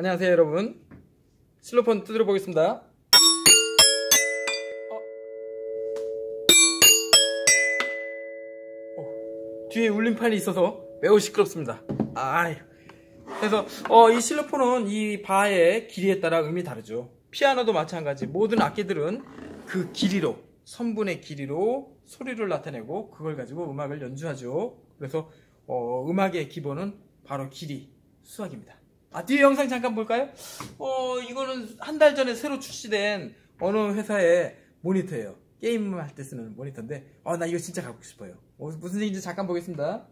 안녕하세요 여러분, 실로폰 두드려 보겠습니다. 뒤에 울림판이 있어서 매우 시끄럽습니다. 그래서 이 실로폰은 이 바의 길이에 따라 음이 다르죠. 피아노도 마찬가지. 모든 악기들은 그 길이로, 선분의 길이로 소리를 나타내고 그걸 가지고 음악을 연주하죠. 그래서 음악의 기본은 바로 길이, 수학입니다. 뒤에 영상 잠깐 볼까요? 이거는 한 달 전에 새로 출시된 어느 회사의 모니터예요. 게임할 때 쓰는 모니터인데 나 이거 진짜 갖고 싶어요. 무슨 얘기인지 잠깐 보겠습니다.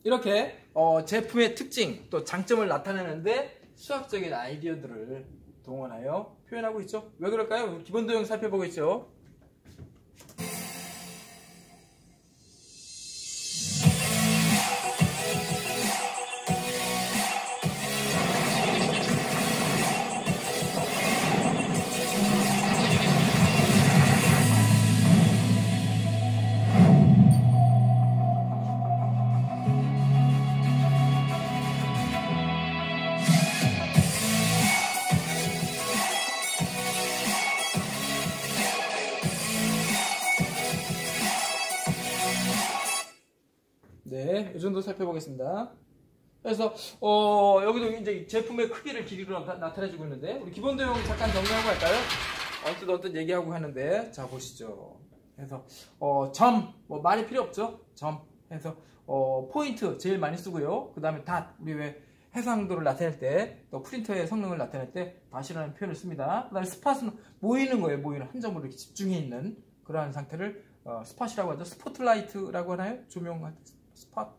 이렇게 제품의 특징 또 장점을 나타내는데 수학적인 아이디어들을 동원하여 표현하고 있죠. 왜 그럴까요? 기본 도형 살펴보겠죠. 네, 이 정도 살펴보겠습니다. 그래서 여기도 이제 제품의 크기를 길이로 나타내주고 있는데 우리 기본 도형 잠깐 정리하고 할까요? 어떤 얘기하고 하는데 자 보시죠. 그래서 점 많이 필요 없죠. 점 해서 포인트 제일 많이 쓰고요. 그 다음에 닷, 우리 왜 해상도를 나타낼 때 또 프린터의 성능을 나타낼 때 닷이라는 표현을 씁니다. 그 다음에 스팟은 모이는 거예요. 모이는 한 점으로 이렇게 집중해 있는 그러한 상태를 스팟이라고 하죠. 스포트라이트라고 하나요? 조명할 때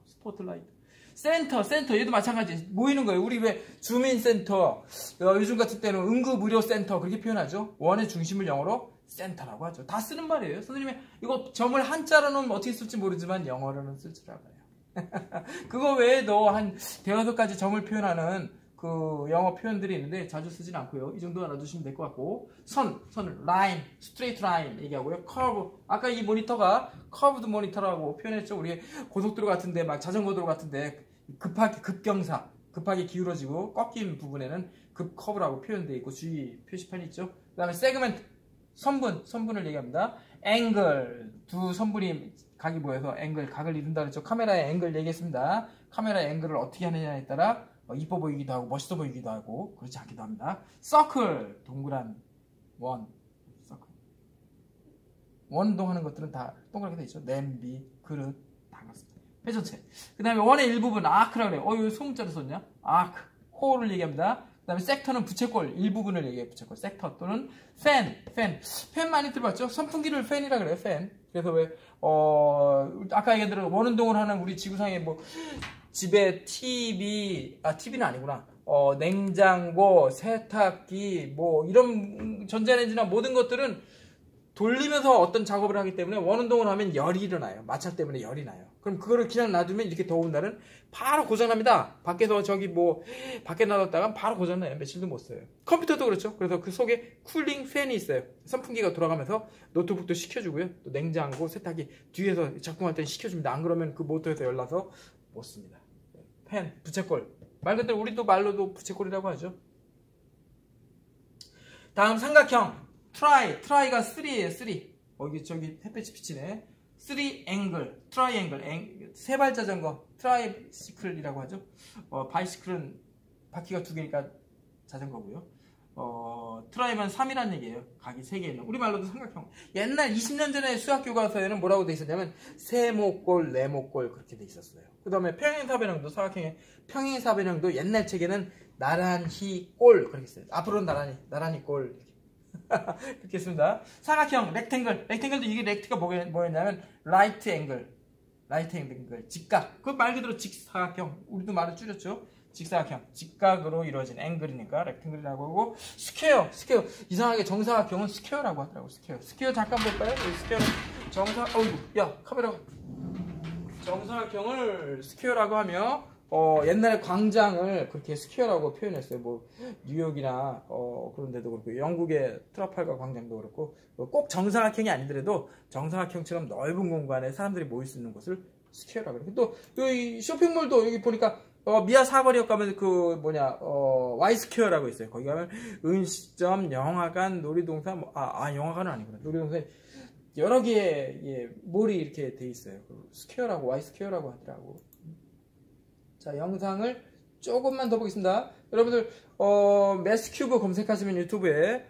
스포트라이트. 센터 얘도 마찬가지. 모이는 거예요. 우리 왜 주민 센터, 요즘 같은 때는 응급 의료 센터 그렇게 표현하죠. 원의 중심을 영어로 센터라고 하죠. 다 쓰는 말이에요. 선생님이 이거 점을 한자로는 어떻게 쓸지 모르지만 영어로는 쓸 줄 알아요. 그거 외에도 한 대여섯 가지 점을 표현하는 그 영어 표현들이 있는데 자주 쓰진 않고요. 이 정도 알아두시면 될 것 같고, 선을 라인, 스트레이트 라인 얘기하고요. 커브, 아까 이 모니터가 커브드 모니터라고 표현했죠. 우리 고속도로 같은데 막 자전거도로 같은데 급하게 기울어지고 꺾인 부분에는 급 커브라고 표현되어 있고 주의 표시판이 있죠. 그 다음에 세그멘트, 선분을 얘기합니다. 앵글, 두 선분이 각이 모여서 각을 이룬다 그랬죠. 카메라의 앵글 얘기했습니다. 카메라의 앵글을 어떻게 하느냐에 따라 이뻐 보이기도 하고 멋있어 보이기도 하고 그렇지 않기도 합니다. 서클, 동그란 원, 서클. 원동하는 것들은 다 동그랗게 되어 있죠. 냄비, 그릇 다 그렇습니다. 회전체. 그 다음에 원의 일부분 아크라고 그래요. 이거 소문자로 썼냐? 아크, 홀을 얘기합니다. 그 다음에 섹터는 부채꼴, 일부분을 얘기해요. 부채꼴, 섹터 또는 팬 많이 들어봤죠? 선풍기를 팬이라 그래요. 팬. 그래서 왜 아까 얘기한 대로 원운동을 하는 우리 지구상에 집에 TV는 아니구나. 냉장고, 세탁기, 이런 전자레인지나 모든 것들은 돌리면서 어떤 작업을 하기 때문에 원운동을 하면 열이 일어나요. 마찰 때문에 열이 나요. 그럼 그거를 그냥 놔두면 이렇게 더운 날은 바로 고장납니다. 밖에서 밖에 놔뒀다가 바로 고장나요. 며칠도 못 써요. 컴퓨터도 그렇죠. 그래서 그 속에 쿨링 팬이 있어요. 선풍기가 돌아가면서 노트북도 식혀주고요. 또 냉장고, 세탁기 뒤에서 작동할 때는 식혀줍니다. 안 그러면 그 모터에서 열나서 못 씁니다. 팬, 부채꼴. 말 그대로 우리도 말로도 부채꼴이라고 하죠. 다음 삼각형. 트라이가 3예요. 3. 저기 햇볕이 비치네. 3 트라이앵글, 세 발 자전거, 트라이시클이라고 하죠. 바이시클은 바퀴가 2개니까 자전거고요. 트라이만 3이라는 얘기예요. 각이 3개 있는. 우리말로도 삼각형. 옛날 20년 전에 수학 교과서에는 뭐라고 돼 있었냐면 세모꼴, 네모꼴 그렇게 돼 있었어요. 그 다음에 평행사변형도 사각형의 평행사변형도 옛날 책에는 나란히 꼴 그렇게 써요. 앞으로는 나란히 꼴 그렇게 했습니다. 사각형, 렉탱글도 이게 렉트가 뭐였냐면 라이트 앵글, 직각. 그 말 그대로 직사각형. 우리도 말을 줄였죠. 직사각형, 직각으로 이루어진 앵글이니까 렉탱글이라고 하고, 스퀘어. 이상하게 정사각형은 스퀘어라고 하더라고. 스퀘어 잠깐 볼까요? 스퀘어는 카메라. 정사각형을 스퀘어라고 하며, 옛날에 광장을 그렇게 스퀘어라고 표현했어요. 뭐 뉴욕이나 그런 데도 그렇고, 영국의 트라팔가 광장도 그렇고, 꼭 정사각형이 아니더라도 정사각형처럼 넓은 공간에 사람들이 모일 수 있는 곳을 스퀘어라고 그래요. 또 여기 쇼핑몰도 여기 보니까 미아 사거리역 가면 Y 스퀘어라고 있어요. 거기 가면 음식점, 영화관, 놀이동산, 영화관은 아니구나. 놀이동산 여러 개의 몰이 이렇게 돼 있어요. 스퀘어라고, Y 스퀘어라고 하더라고. 자, 영상을 조금만 더 보겠습니다. 여러분들, 매스큐브 검색하시면 유튜브에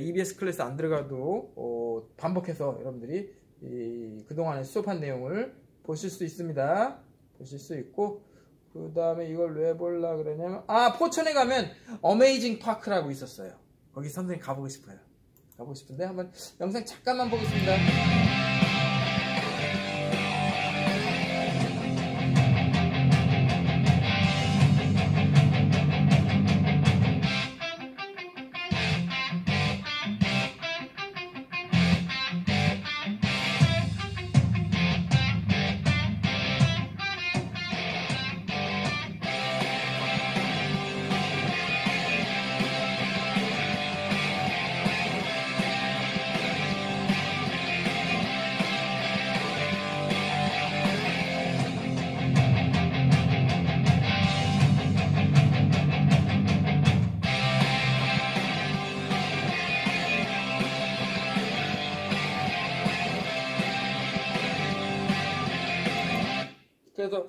EBS 클래스 안 들어가도 반복해서 여러분들이 그동안에 수업한 내용을 보실 수 있습니다. 보실 수 있고, 그 다음에 이걸 왜 보려고 그러냐면, 포천에 가면 어메이징 파크라고 있었어요. 거기 선생님 가보고 싶어요. 가보고 싶은데 한번 영상 잠깐만 보겠습니다. 그래서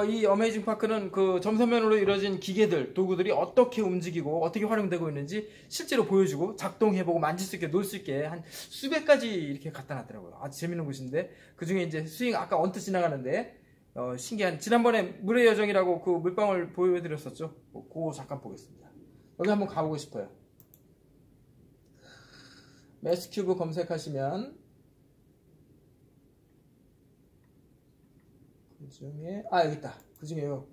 이 어메이징 파크는 그 점선면으로 이루어진 기계들, 도구들이 어떻게 움직이고 어떻게 활용되고 있는지 실제로 보여주고 작동해보고 만질 수 있게 놀 수 있게 한 수백 가지 이렇게 갖다 놨더라고요. 아주 재밌는 곳인데, 그 중에 이제 스윙 아까 언뜻 지나가는데 신기한, 지난번에 물의 여정이라고 그 물방울 보여드렸었죠. 그거 잠깐 보겠습니다. 여기 한번 가보고 싶어요. 매스큐브 검색하시면 그 중에 여기 있다. 그 중에요.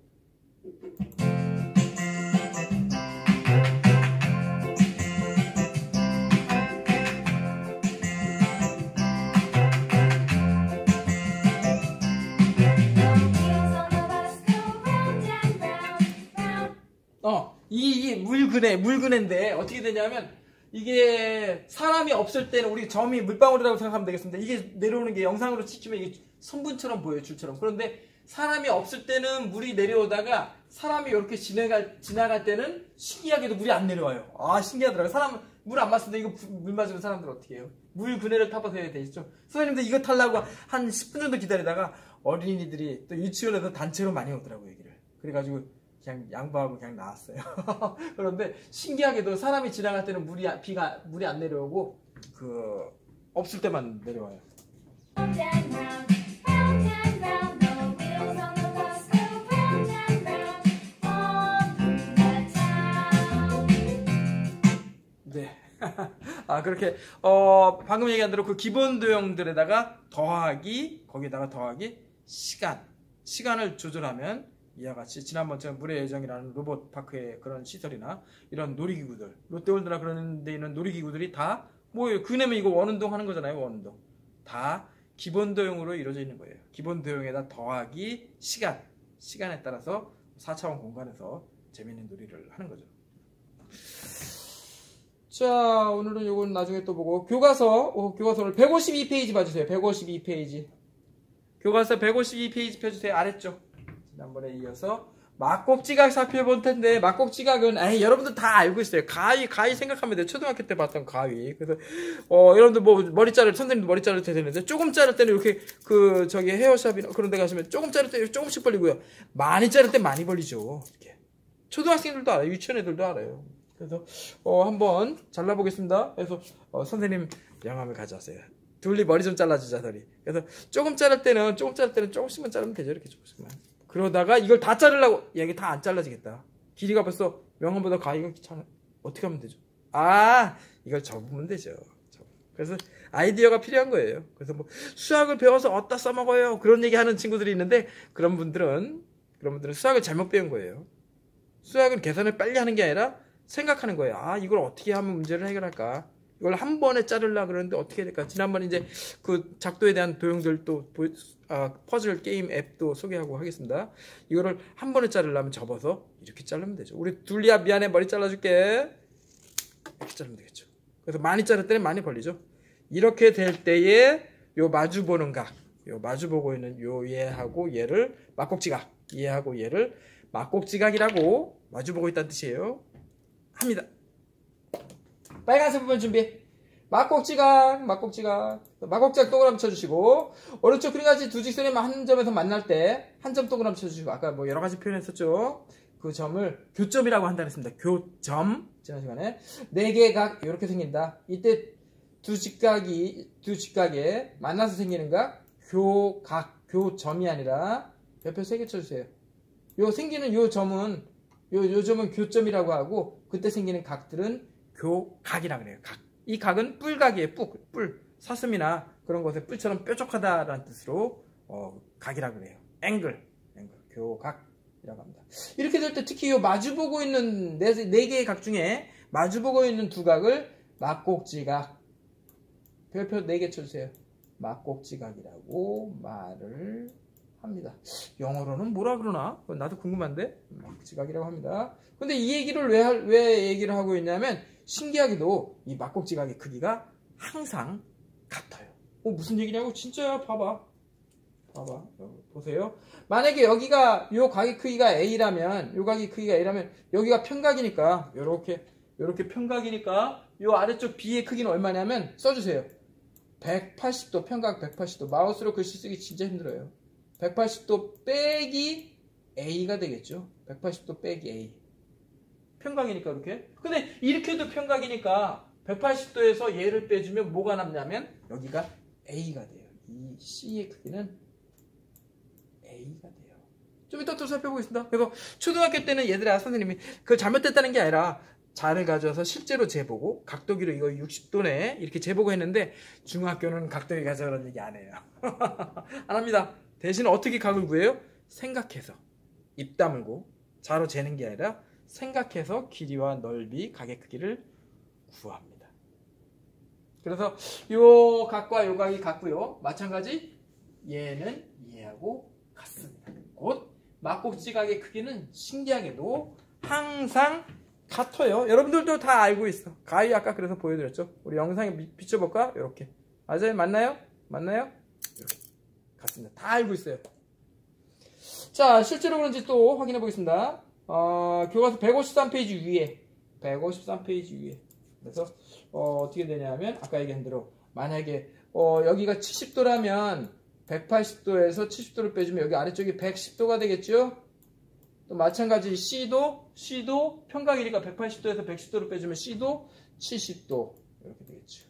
이 물그네인데 어떻게 되냐면, 이게 사람이 없을 때는 우리 점이 물방울이라고 생각하면 되겠습니다. 이게 내려오는 게 영상으로 찍히면 이게 선분처럼 보여요, 줄처럼. 그런데 사람이 없을 때는 물이 내려오다가 사람이 이렇게 지나갈 때는 신기하게도 물이 안 내려와요. 신기하더라고요. 사람 물 안 마시는데 이거 물 마시는 사람들 어떻게 해요? 물 그네를 타봐서 해야 되겠죠. 선생님들 이거 타려고 한 10분 정도 기다리다가 어린이들이 또 유치원에서 단체로 많이 오더라고요, 여기를. 그래가지고 그냥 양보하고 그냥 나왔어요. 그런데 신기하게도 사람이 지나갈 때는 물이 안 내려오고 없을 때만 내려와요. 네. 그렇게 방금 얘기한 대로 그 기본 도형들에다가 거기에다가 더하기 시간을 조절하면 이와 같이 지난번처럼 물의 여정이라는 로봇 파크의 그런 시설이나 이런 놀이기구들, 롯데월드나 그런 데 있는 놀이기구들이 다 뭐예요? 그네면 이거 원운동 하는 거잖아요. 원운동 다 기본 도형으로 이루어져 있는 거예요. 기본 도형에다 더하기 시간에 따라서 4차원 공간에서 재밌는 놀이를 하는 거죠. 자, 오늘은 요건 나중에 또 보고, 교과서를 152페이지 봐주세요. 152페이지. 교과서 152페이지 펴주세요. 아래쪽. 지난번에 이어서 막곡지각 살펴볼 텐데, 막곡지각은 여러분들 다 알고 있어요. 가위 생각하면 돼요. 초등학교 때 봤던 가위. 그래서 여러분들 선생님도 머리 자를 때 되는데, 조금 자를 때는 이렇게 헤어샵이나 그런 데 가시면 조금 자를 때 조금씩 벌리고요. 많이 자를 때 많이 벌리죠. 이렇게 초등학생들도 알아요. 유치원 애들도 알아요. 그래서 한번 잘라보겠습니다. 그래서 선생님 명함을 가져왔어요. 둘리 머리 좀 잘라주자 소리. 그래서 조금 자를 때는 조금씩만 자르면 되죠. 이렇게 조금씩만. 그러다가 이걸 다 자르려고 이게 다 안 잘라지겠다. 길이가 벌써 명함보다 가기가 귀찮아. 어떻게 하면 되죠? 이걸 접으면 되죠. 그래서 아이디어가 필요한 거예요. 그래서 뭐 수학을 배워서 어디다 써먹어요 그런 얘기하는 친구들이 있는데 그런 분들은 수학을 잘못 배운 거예요. 수학은 계산을 빨리 하는 게 아니라 생각하는 거예요. 이걸 어떻게 하면 문제를 해결할까? 이걸 한 번에 자르려고 그러는데 어떻게 해야 될까? 지난번에 이제 그 작도에 대한 도형들 또 퍼즐 게임 앱도 소개하고 하겠습니다. 이거를 한 번에 자르려면 접어서 이렇게 자르면 되죠. 우리 둘리야 미안해 머리 잘라줄게. 이렇게 자르면 되겠죠. 그래서 많이 자를 때는 많이 벌리죠. 이렇게 될 때에 요 마주보는 각, 요 마주보고 있는 요 얘하고 얘를 막곡지각, 얘하고 얘를 막곡지각이라고 마주보고 있다는 뜻이에요. 합니다. 빨간색 부분 준비. 막곡지각 동그라미 쳐주시고 오른쪽 그림같이 두 직선이 한 점에서 만날 때 한 점 동그라미 쳐주시고 아까 뭐 여러 가지 표현했었죠. 그 점을 교점이라고 한다 그랬습니다. 교점. 지난 시간에 4개의 각 이렇게 생긴다. 이때 두 직각에 만나서 생기는 각 교점이 아니라 옆에 3개 쳐주세요. 요 생기는 요 점은 교점이라고 하고 그때 생기는 각들은 교각이라 그래요. 각. 이 각은 뿔각이에요. 뿔. 사슴이나 그런 것에 뿔처럼 뾰족하다라는 뜻으로 각이라 그래요. 앵글. 교각이라고 합니다. 이렇게 될 때 특히 요 마주보고 있는 4개의 각 중에 마주보고 있는 두 각을 막곡지각. 별표 4개 쳐주세요. 막곡지각이라고 말을 합니다. 영어로는 뭐라 그러나? 나도 궁금한데? 막곡지각이라고 합니다. 근데 이 얘기를 왜 얘기를 하고 있냐면 신기하게도 이 막곡지각의 크기가 항상 같아요. 무슨 얘기냐고? 진짜야. 봐봐. 보세요. 만약에 여기가 요 각의 크기가 A라면 여기가 평각이니까 요렇게 평각이니까 요 아래쪽 B의 크기는 얼마냐면 써주세요. 180도 평각 180도 마우스로 글씨 쓰기 진짜 힘들어요. 180도 빼기 A가 되겠죠. 180도 빼기 A. 평각이니까 이렇게. 근데 이렇게도 평각이니까 180도에서 얘를 빼주면 뭐가 남냐면 여기가 A가 돼요. 이 C의 크기는 A가 돼요. 좀 이따 또 살펴보겠습니다. 그래서 초등학교 때는 얘들아 선생님이 그걸 잘못됐다는 게 아니라 자를 가져와서 실제로 재보고 각도기로 이거 60도네 이렇게 재보고 했는데 중학교는 각도기 가져오라는 얘기 안 해요. 안 합니다. 대신 어떻게 각을 구해요? 생각해서 입 다물고 자로 재는 게 아니라 생각해서 길이와 넓이, 각의 크기를 구합니다. 그래서 요 각과 요 각이 같고요. 마찬가지 얘는 얘하고 같습니다. 곧 막곡지각의 크기는 신기하게도 항상 같아요. 여러분들도 다 알고 있어. 가위 아까 그래서 보여드렸죠. 우리 영상에 비춰볼까? 이렇게. 맞아요? 맞나요? 이렇게. 같습니다. 다 알고 있어요. 자, 실제로 그런지 또 확인해 보겠습니다. 교과서 153페이지 위에. 그래서, 어떻게 되냐면, 아까 얘기한 대로, 만약에, 여기가 70도라면, 180도에서 70도를 빼주면 여기 아래쪽이 110도가 되겠죠? 또 마찬가지 C도 평각이니까 180도에서 110도를 빼주면 C도 70도. 이렇게 되겠죠.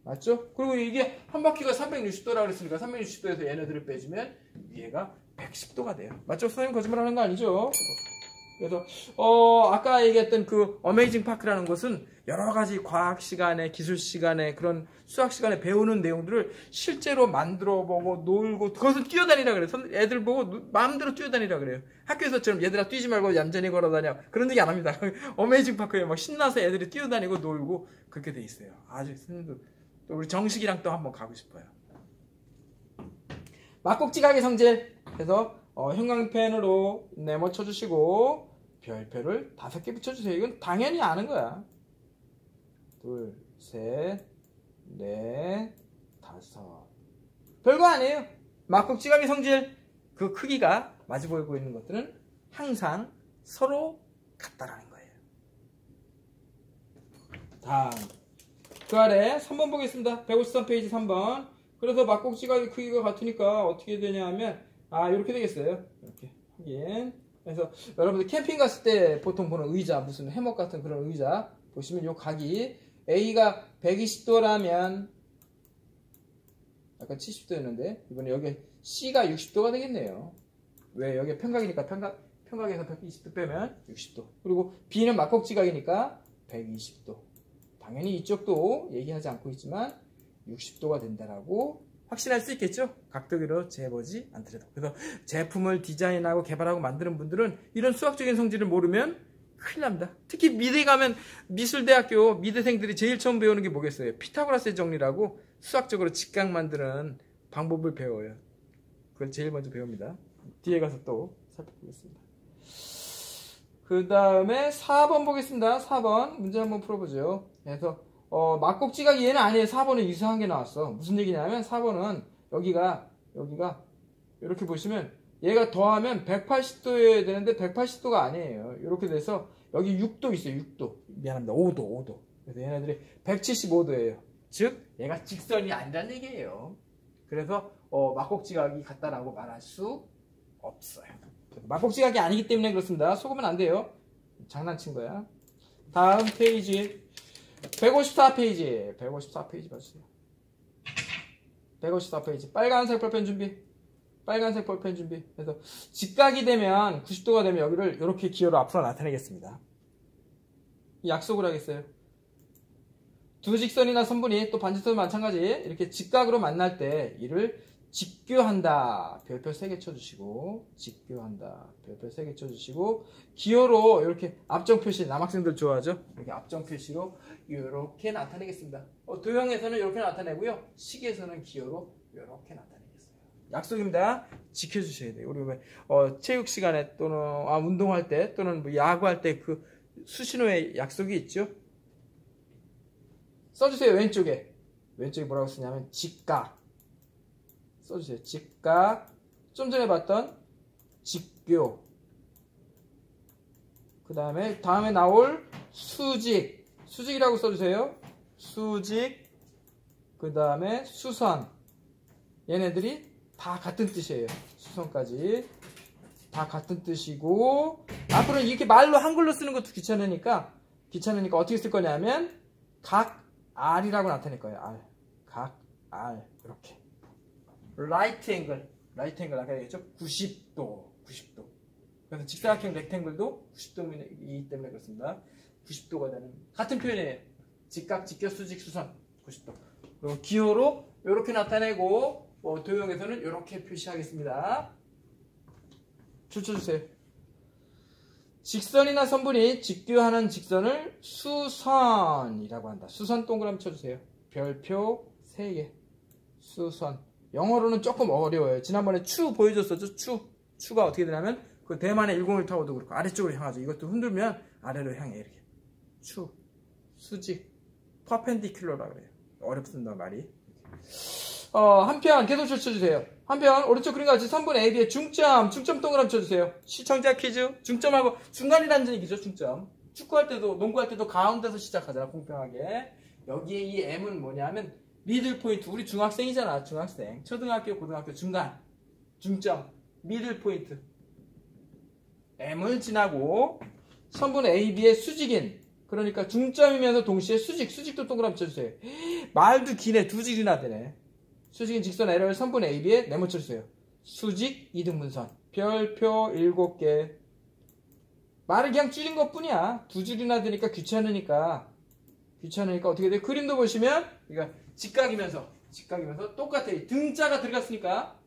맞죠? 그리고 이게 한 바퀴가 360도라고 그랬으니까 360도에서 얘네들을 빼주면 위에가 110도가 돼요. 맞죠? 선생님 거짓말 하는 거 아니죠? 그래서 아까 얘기했던 그 어메이징 파크라는 것은 여러 가지 과학 시간에, 기술 시간에, 그런 수학 시간에 배우는 내용들을 실제로 만들어 보고 놀고 그것은 뛰어다니라 그래요. 애들 보고 마음대로 뛰어다니라 그래요. 학교에서처럼 얘들아 뛰지 말고 얌전히 걸어다녀. 그런 얘기 안 합니다. 어메이징 파크에 막 신나서 애들이 뛰어다니고 놀고 그렇게 돼 있어요. 아주 선생님도 또 우리 정식이랑 또 한번 가고 싶어요. 막곡지각의 성질. 그래서 형광펜으로 네모 쳐주시고 별표를 5개 붙여주세요. 이건 당연히 아는 거야. 2, 3, 4, 5. 별거 아니에요. 막곡지각의 성질. 그 크기가 마주보고 있는 것들은 항상 서로 같다라는 거예요. 다음. 그 아래 3번 보겠습니다. 153페이지 3번. 그래서 막곡지각의 크기가 같으니까 어떻게 되냐 하면 이렇게 되겠어요. 이렇게. 확인. 그래서 여러분들 캠핑 갔을 때 보통 보는 의자, 무슨 해먹 같은 그런 의자 보시면 요 각이 A가 120도라면 아까 70도였는데 이번에 여기 C가 60도가 되겠네요. 왜? 여기 평각이니까 평각에서 120도 빼면 60도. 그리고 B는 막곡지각이니까 120도. 당연히 이쪽도 얘기하지 않고 있지만 60도가 된다라고 확신할 수 있겠죠? 각도기로 재보지 않더라도. 그래서 제품을 디자인하고 개발하고 만드는 분들은 이런 수학적인 성질을 모르면 큰일 납니다. 특히 미대 가면 미술대학교 미대생들이 제일 처음 배우는 게 뭐겠어요? 피타고라스의 정리라고 수학적으로 직각 만드는 방법을 배워요. 그걸 제일 먼저 배웁니다. 뒤에 가서 또 살펴보겠습니다. 그 다음에 4번 보겠습니다. 4번 문제 한번 풀어보죠. 그래서 막곡지각이 얘는 아니에요. 4번은 이상한 게 나왔어. 무슨 얘기냐면 4번은 여기가 이렇게 보시면 얘가 더하면 180도여야 되는데 180도가 아니에요. 이렇게 돼서 여기 6도 있어요. 6도. 미안합니다. 5도. 그래서 얘네들이 175도예요. 즉 얘가 직선이 아니라는 얘기예요. 그래서 막곡지각이 같다라고 말할 수 없어요. 막곡지각이 아니기 때문에 그렇습니다. 속으면 안 돼요. 장난친 거야. 다음 페이지 154페이지 154페이지 봐주세요. 154페이지 빨간색 볼펜 준비. 빨간색 볼펜 준비. 그래서 직각이 되면 90도가 되면 여기를 이렇게 기호로 앞으로 나타내겠습니다. 약속을 하겠어요. 두 직선이나 선분이 또 반지점도 마찬가지 이렇게 직각으로 만날 때 이를 직교한다. 별표 3개 쳐주시고 직교한다. 별표 3개 쳐주시고 기호로 이렇게 앞정 표시 남학생들 좋아하죠? 이렇게 앞정 표시로 이렇게 나타내겠습니다. 도형에서는 이렇게 나타내고요. 식에서는 기호로 이렇게 나타내겠어요. 약속입니다. 지켜주셔야 돼요. 우리 체육 시간에 또는 운동할 때 또는 뭐 야구할 때 그 수신호에 약속이 있죠? 써주세요. 왼쪽에 뭐라고 쓰냐면 직각 써주세요. 직각. 좀 전에 봤던 직교. 그 다음에 나올 수직이라고 써주세요. 수직. 그 다음에 수선. 얘네들이 다 같은 뜻이에요. 수선까지 다 같은 뜻이고 앞으로는 이렇게 말로 한글로 쓰는 것도 귀찮으니까 어떻게 쓸 거냐면 각 R이라고 나타낼 거예요. 각 R 이렇게. 라이트 앵글 아까 얘기했죠? 90도. 그래서 직사각형 렉탱글도 90도이기 때문에 그렇습니다. 90도가 되는 같은 표현이에요. 직각, 직교, 수직, 수선 90도. 그리고 기호로 이렇게 나타내고 도형에서는 이렇게 표시하겠습니다. 줄쳐주세요. 직선이나 선분이 직교하는 직선을 수선이라고 한다. 수선 동그라미 쳐주세요. 별표 3개. 수선. 영어로는 조금 어려워요. 지난번에 추 보여줬었죠? 추가 어떻게 되냐면 그 대만의 101 타워도 그렇고 아래쪽으로 향하죠. 이것도 흔들면 아래로 향해 이렇게. 추, 수직, 퍼펜디큘러라 그래요. 어렵습니다 말이. 한편 계속 쳐주세요. 한편 오른쪽 그림과 같이 선분 AB의 중점 동그라미 쳐주세요. 시청자 퀴즈. 중점하고 중간이라는 얘기죠. 중점. 축구할 때도 농구할 때도 가운데서 시작하잖아. 공평하게. 여기에 이 M은 뭐냐면 미들 포인트. 우리 중학생이잖아. 중학생. 초등학교, 고등학교 중간. 중점. 미들 포인트. M을 지나고 선분 AB의 수직인. 그러니까 중점이면서 동시에 수직도 동그라미 쳐주세요. 말도 기네. 두 질이나 되네. 수직인 직선 L을 선분 AB에 네모 쳐주세요. 수직 이등분선. 별표 7개. 말을 그냥 줄인 것 뿐이야. 두 줄이나 되니까 귀찮으니까 어떻게 돼요? 그림도 보시면 그러니까 직각이면서 똑같아요. 등자가 들어갔으니까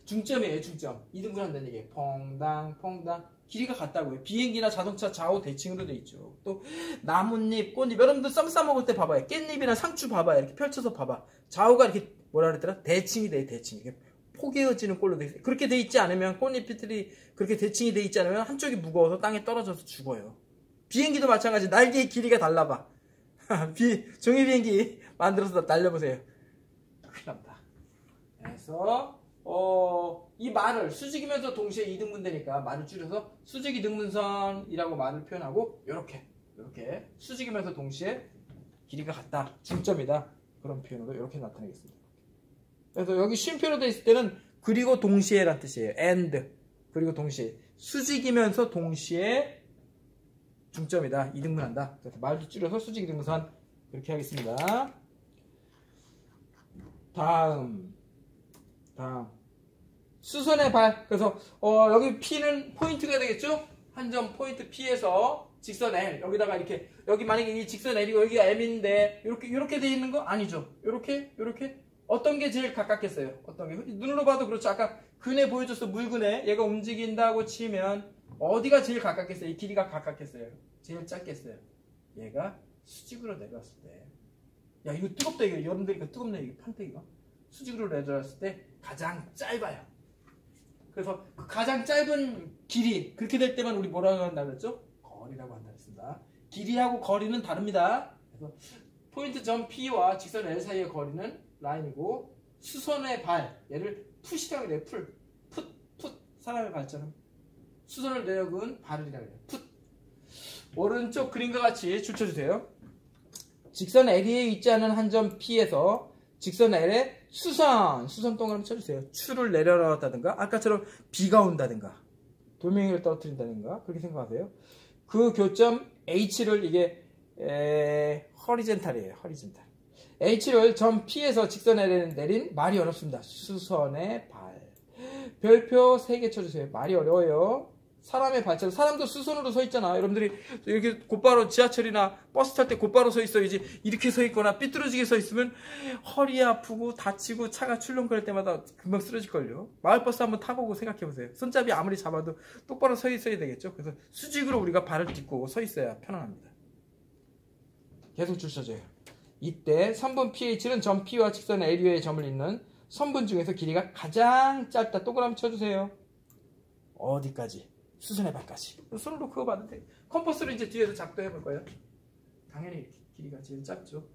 중점이에요. 중점. 이등분한다는 얘기예요. 퐁당 길이가 같다고요. 비행기나 자동차 좌우 대칭으로 돼 있죠. 또 나뭇잎, 꽃잎. 여러분들 쌈 싸먹을 때 봐봐요. 깻잎이나 상추 봐봐요. 이렇게 펼쳐서 봐봐. 좌우가 이렇게 뭐라 그랬더라? 대칭이 돼요. 대칭. 이게 포개어지는 꼴로 돼 있어요. 그렇게 돼 있지 않으면 꽃잎들이 그렇게 대칭이 돼 있지 않으면 한쪽이 무거워서 땅에 떨어져서 죽어요. 비행기도 마찬가지. 날개의 길이가 달라봐. 종이 비행기 만들어서 날려보세요. 큰일 납니다. 그래서 이 말을 수직이면서 동시에 이등분 되니까 말을 줄여서 수직 이등분선이라고 말을 표현하고 이렇게 수직이면서 동시에 길이가 같다. 중점이다. 그런 표현으로 이렇게 나타내겠습니다. 그래서 여기 쉼표로 되어 있을 때는 그리고 동시에란 뜻이에요. and 그리고 동시에. 수직이면서 동시에 중점이다. 2등분한다. 그래서 말도 줄여서 수직 2등분선 그렇게 하겠습니다. 다음 수선의 발. 그래서 여기 P는 포인트가 되겠죠? 한 점 포인트 P에서 직선 L 여기다가 이렇게 여기 만약에 이 직선 L이고 여기가 M인데 이렇게 돼 있는 거 아니죠? 이렇게 어떤 게 제일 가깝겠어요? 어떤 게 눈으로 봐도 그렇죠. 아까 근에 보여줬어. 물근에 얘가 움직인다고 치면 어디가 제일 가깝겠어요? 이 길이가 가깝겠어요? 제일 짧겠어요? 얘가 수직으로 내려왔을 때. 야 이거 뜨겁다. 이거 여러분들 이거 뜨겁네. 이거 판때기가 수직으로 내려왔을 때 가장 짧아요. 그래서 그 가장 짧은 길이 그렇게 될 때만 우리 뭐라고 한다 그랬죠? 거리라고 한다 그랬습니다. 길이하고 거리는 다릅니다. 그래서 포인트 점 P와 직선 L 사이의 거리는 라인이고 수선의 발 얘를 풋이라고 해요. 풋 사람의 발처럼 수선을 내려근 발을이라고 해요. 풋. 오른쪽 그림과 같이 줄쳐주세요. 직선 L에 있지 않은 한 점 P에서 직선 L에 수선 동그라미 쳐주세요. 추를 내려놨다든가 아까처럼 비가 온다든가 돌멩이를 떨어뜨린다든가 그렇게 생각하세요. 그 교점 H를 이게 허리젠탈이에요. 허리젠탈. H를 점 P에서 직선 L에 내린 말이 어렵습니다. 수선의 발. 별표 3개 쳐주세요. 말이 어려워요. 사람의 발처럼 사람도 수선으로 서 있잖아. 여러분들이 이렇게 곧바로 지하철이나 버스 탈 때 곧바로 서 있어야지. 이렇게 서 있거나 삐뚤어지게 서 있으면 허리 아프고 다치고 차가 출렁거릴 때마다 금방 쓰러질걸요. 마을버스 한번 타보고 생각해보세요. 손잡이 아무리 잡아도 똑바로 서 있어야 되겠죠. 그래서 수직으로 우리가 발을 딛고 서 있어야 편안합니다. 계속 줄 쳐줘요. 이때 선분 PH는 점 P와 직선 LU의 점을 잇는 선분 중에서 길이가 가장 짧다. 동그라미 쳐주세요. 어디까지? 수선의 발까지. 손으로 그어봐도 돼. 컴퍼스를 이제 뒤에서 작도해 볼 거예요. 당연히 길이가 제일 짧죠.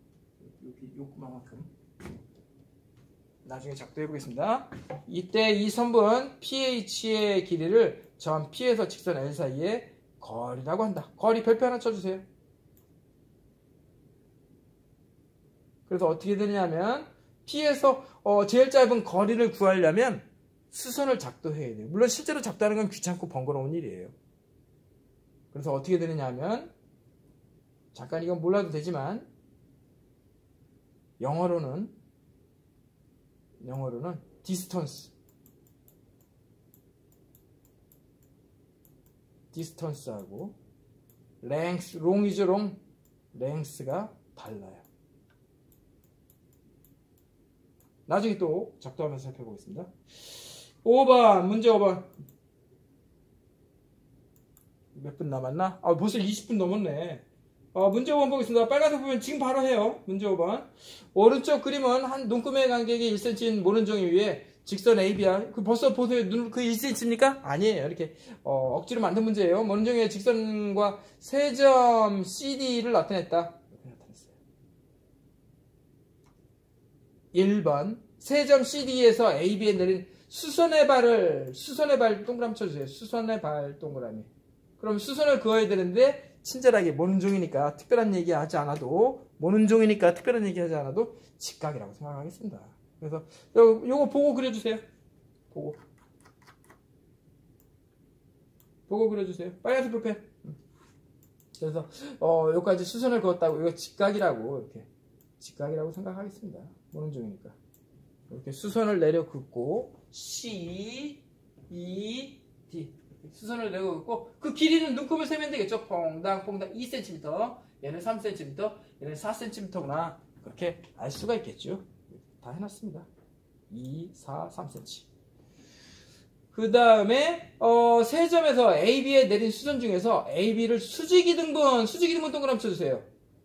여기 요구만큼. 나중에 작도해 보겠습니다. 이때 이 선분 PH의 길이를 점 P에서 직선 L 사이의 거리라고 한다. 거리 별표 하나 쳐주세요. 그래서 어떻게 되냐면 P에서 제일 짧은 거리를 구하려면 수선을 작도해야 돼요. 물론 실제로 작도하는 건 귀찮고 번거로운 일이에요. 그래서 어떻게 되느냐 하면 잠깐 이건 몰라도 되지만 영어로는 디스턴스하고 length, long이죠 long. length가 달라요. 나중에 또 작도하면서 살펴보겠습니다. 5번 문제 5번 몇 분 남았나? 벌써 20분 넘었네. 문제 5번 보겠습니다. 빨간색 보면 지금 바로 해요. 문제 5번 오른쪽 그림은 한 눈금의 간격이 1cm인 모는종이 위에 직선 AB야. 벌써 보세요. 그 1cm입니까? 아니에요. 이렇게 억지로 만든 문제예요. 모는종의 직선과 세점 CD를 나타냈다. 이렇게 나타냈어요. 1번 세점 CD에서 AB에 내린 수선의 발 동그라미 쳐주세요. 수선의 발 동그라미. 그럼 수선을 그어야 되는데 친절하게 모는종이니까 특별한 얘기 하지 않아도 직각이라고 생각하겠습니다. 그래서 요거 보고 그려주세요. 보고 그려주세요. 빨간색 볼펜. 그래서 여기까지 수선을 그었다고 이거 직각이라고 생각하겠습니다. 모는종이니까. 이렇게 수선을 내려 긋고 C, E, D 수선을 내려 긋고 그 길이는 눈곱을 세면 되겠죠. 퐁당 2cm, 얘는 3cm, 얘는 4cm구나. 그렇게 알 수가 있겠죠. 다 해놨습니다. 2, 4, 3cm. 그 다음에 세 점에서 AB에 내린 수선 중에서 AB를 수직이등분 동그라미 쳐주세요.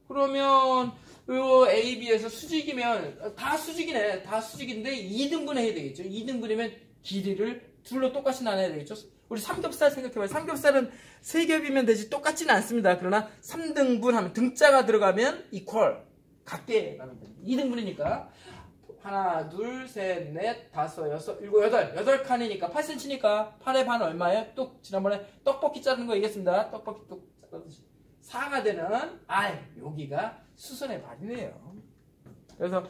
그러면 요 AB에서 수직이면 다 수직이네. 다 수직인데 2등분 해야 되겠죠. 2등분이면 길이를 둘로 똑같이 나눠야 되겠죠. 우리 삼겹살 생각해봐요. 삼겹살은 3겹이면 되지 똑같지는 않습니다. 그러나 3등분 하면 등자가 들어가면 이퀄 같게 나누면 됩니다. 2등분이니까 하나, 둘, 셋, 넷, 다섯, 여섯, 일곱, 여덟 칸이니까 8cm니까 8의 반 얼마예요? 뚝 지난번에 떡볶이 자르는 거 얘기했습니다. 떡볶이 뚝 자르듯이 4가 되는 R 여기가 수선의 발이네요. 그래서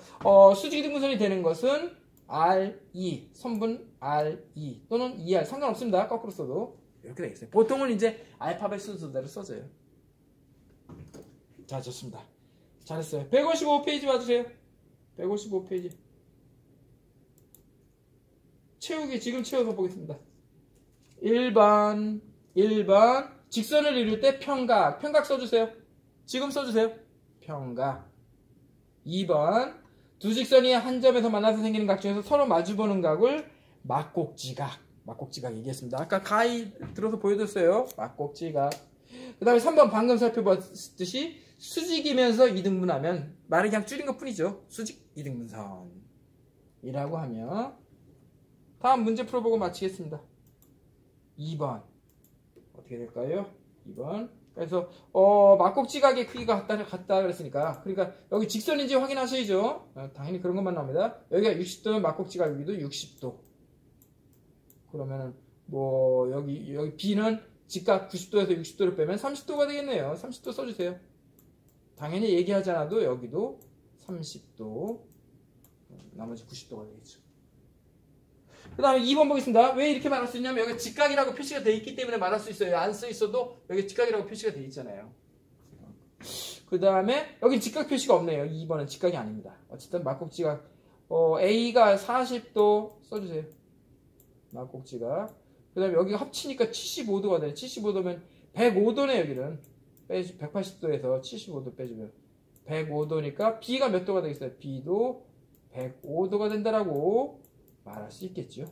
수직이등분선이 되는 것은 RE 선분 RE 또는 ER 상관없습니다. 거꾸로 써도 이렇게 되겠어요. 보통은 이제 알파벳 순서대로 써져요. 자, 좋습니다. 잘했어요. 155페이지 봐주세요. 155페이지. 채우기 지금 채워서 보겠습니다. 1번 직선을 이룰 때 평각 써주세요. 지금 써주세요. 평각. 2번 두 직선이 한 점에서 만나서 생기는 각 중에서 서로 마주보는 각을 막곡지각 얘기했습니다. 아까 가히 들어서 보여줬어요. 막곡지각. 그 다음에 3번 방금 살펴봤듯이 수직이면서 이등분하면 말을 그냥 줄인 것 뿐이죠. 수직 이등분선이라고 하면 다음 문제 풀어보고 마치겠습니다. 2번 어떻게 될까요? 2번 그래서 막곡지각의 크기가 같다 그랬으니까 그러니까 여기 직선인지 확인하셔야죠. 당연히 그런 것만 나옵니다. 여기가 60도면 막곡지각 여기도 60도. 그러면은 뭐 여기 B는 직각 90도에서 60도를 빼면 30도가 되겠네요. 30도 써주세요. 당연히 얘기하지 않아도 여기도 30도, 나머지 90도가 되겠죠. 그 다음에 2번 보겠습니다. 왜 이렇게 말할 수 있냐면 여기 직각이라고 표시가 되어 있기 때문에 말할 수 있어요. 안 써 있어도 여기 직각이라고 표시가 되어 있잖아요. 그 다음에 여기 직각 표시가 없네요. 2번은 직각이 아닙니다. 어쨌든 막곡지각 A가 40도 써주세요. 막곡지각. 그 다음에 여기가 합치니까 75도가 돼요. 75도면 105도네. 여기는 180도에서 75도 빼주면 105도니까 B가 몇 도가 되겠어요? B도 105도가 된다라고 말할 수 있겠죠.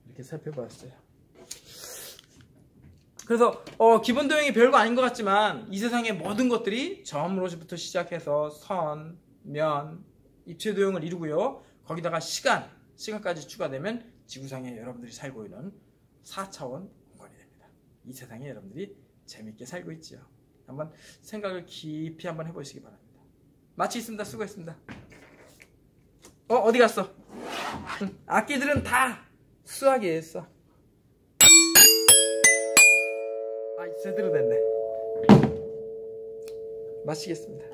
이렇게 살펴봤어요. 그래서 기본 도형이 별거 아닌 것 같지만 이 세상의 모든 것들이 점으로부터 시작해서 선, 면, 입체 도형을 이루고요. 거기다가 시간까지 추가되면 지구상에 여러분들이 살고 있는 4차원 공간이 됩니다. 이 세상에 여러분들이 재밌게 살고 있죠. 한번 생각을 깊이 한번 해보시기 바랍니다. 마치겠습니다. 수고했습니다. 어디 갔어? 악기들은 다 수학이에요. 수학. 제대로 됐네. 마치겠습니다.